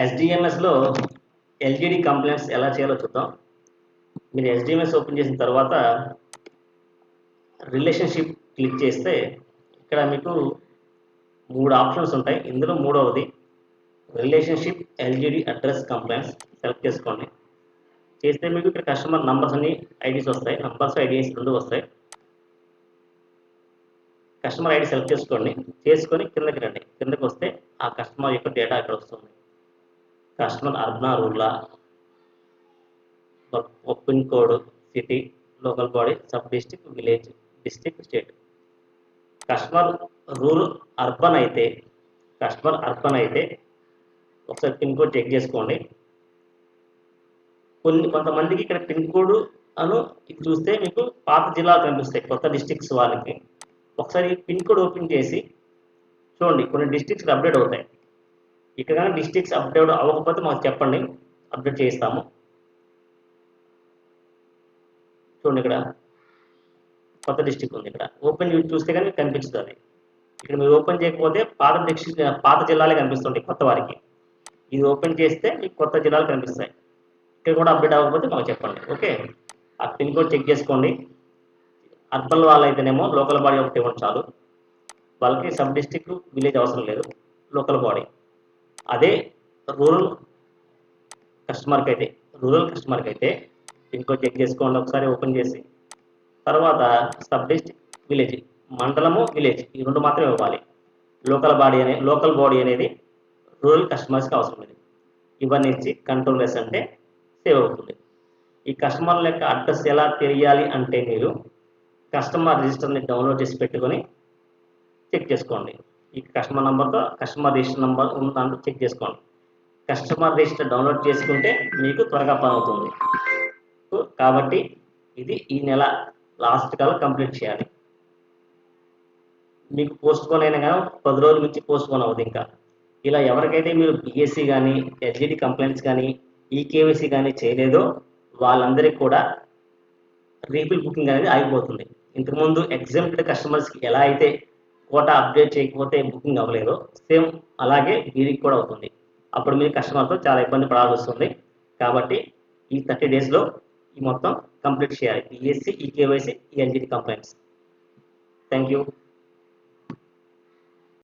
ఎస్డిఎంఎస్లో ఎల్జిడి complaints ఎలా చేయాలో చూద్దాం. మీరు ఎస్డిఎంఎస్ ఓపెన్ చేసిన తర్వాత రిలేషన్షిప్ క్లిక్ చేస్తే ఇక్కడ మీకు 3 ఆప్షన్స్ ఉంటాయి. ఇందులో మూడవది రిలేషన్షిప్ ఎల్జిడి అడ్రస్ కంప్లైంట్స్ సెలెక్ట్ చేసుకోండి. చేస్తే మీకు ఇక్కడ కస్టమర్ నంబర్స్ అన్ని ఐడీస్ వస్తాయి. నంబర్స్ ఐడీస్ రెండు వస్తాయి. కస్టమర్ ఐడి సెలెక్ట్ చేసుకోండి. చేసుకొని కిందకి రండి. కిందకి వస్తే ఆ కస్టమర్ యొక్క డేటా ఇక్కడ వస్తుంది. కస్టమర్ అర్బనా rural, pin code, city, local body, sub district, village, district, state. Customer urban అయితే ఒకసారి పిన్ కోడ్ చెక్ చేసుకోండి. కొంతమందికి ఇక్కడ పిన్ కోడ్ ఇది చూస్తే మీకు పాత జిల్లాలు కనిపిస్తాయి. కొత్త డిస్ట్రిక్ట్స్ వాళ్ళకి ఒకసారి పిన్ కోడ్ ఓపెన్ చేసి చూడండి. కొన్ని డిస్ట్రిక్ట్స్ అప్డేట్ అవుతాయి. ఇక్కడ కానీ డిస్ట్రిక్ట్స్ అప్డేట్ అవ్వకపోతే మాకు చెప్పండి, అప్డేట్ చేస్తాము. చూడండి, ఇక్కడ కొత్త డిస్ట్రిక్ట్ ఉంది. ఇక్కడ ఓపెన్ చూస్తే కానీ కనిపిస్తుంది. ఇక్కడ మీరు ఓపెన్ చేయకపోతే పాత జిల్లాలే కనిపిస్తుంటాయి కొత్త వారికి. ఇది ఓపెన్ చేస్తే మీకు కొత్త జిల్లాలు కనిపిస్తాయి. ఇక్కడ కూడా అప్డేట్ అవ్వకపోతే మాకు చెప్పండి. ఓకే, ఆ పిన్ కోడ్ చెక్ చేసుకోండి. అర్బన్ వాళ్ళైతేనేమో లోకల్ బాడీ ఒకటి ఇవ్వండి చాలు. వాళ్ళకి సబ్ డిస్ట్రిక్ట్, విలేజ్ అవసరం లేదు, లోకల్ బాడీ. అదే రూరల్ కస్టమర్కి అయితే పిన్ కోడ్ చెక్ చేసుకోండి ఒకసారి ఓపెన్ చేసి. తర్వాత సబ్ డిస్ట్రిక్ట్, విలేజ్, మండలము, విలేజ్ ఈ రెండు మాత్రమే ఇవ్వాలి. లోకల్ బాడీ అనేది రూరల్ కస్టమర్స్కి అవసరం లేదు. ఇవన్నీ ఇచ్చి కంట్రోల్ ఎస్ అంటే సేవ్ అవుతుంది. ఈ కస్టమర్ల యొక్క అడ్రస్ ఎలా తెలియాలి అంటే మీరు కస్టమర్ రిజిస్టర్ని డౌన్లోడ్ చేసి పెట్టుకొని చెక్ చేసుకోండి. ఈ కస్టమర్ నెంబర్తో కస్టమర్ రిజిస్టర్ నెంబర్ ఉందంటూ చెక్ చేసుకోండి. కస్టమర్ రిజిస్టర్ డౌన్లోడ్ చేసుకుంటే మీకు త్వరగా పని అవుతుంది. కాబట్టి ఇది ఈ నెల లాస్ట్ కల్లా కంప్లీట్ చేయాలి. మీకు పోస్ట్ పోన్ అయినా కానీ 10 రోజుల నుంచి పోస్ట్ పోన్ అవ్వదు. ఇంకా ఇలా ఎవరికైతే మీరు బిఎస్సి కానీ ఎల్జిడి కంప్లైంట్స్ కానీ ఈకేవైసీ కానీ చేయలేదో వాళ్ళందరికీ కూడా రీఫిల్ బుకింగ్ అనేది ఆగిపోతుంది. ఇంతకుముందు ఎగ్జామ్టెడ్ కస్టమర్స్కి ఎలా అయితే కోటా అప్డేట్ చేయకపోతే బుకింగ్ అవ్వలేదో సేమ్ అలాగే వీరికి కూడా అవుతుంది. అప్పుడు మీరు కస్టమర్తో చాలా ఇబ్బంది పడాల్సి వస్తుంది. కాబట్టి ఈ 30 డేస్లో ఈ మొత్తం కంప్లీట్ చేయాలి. BSc, eKYC, LGD complaints. Thank you.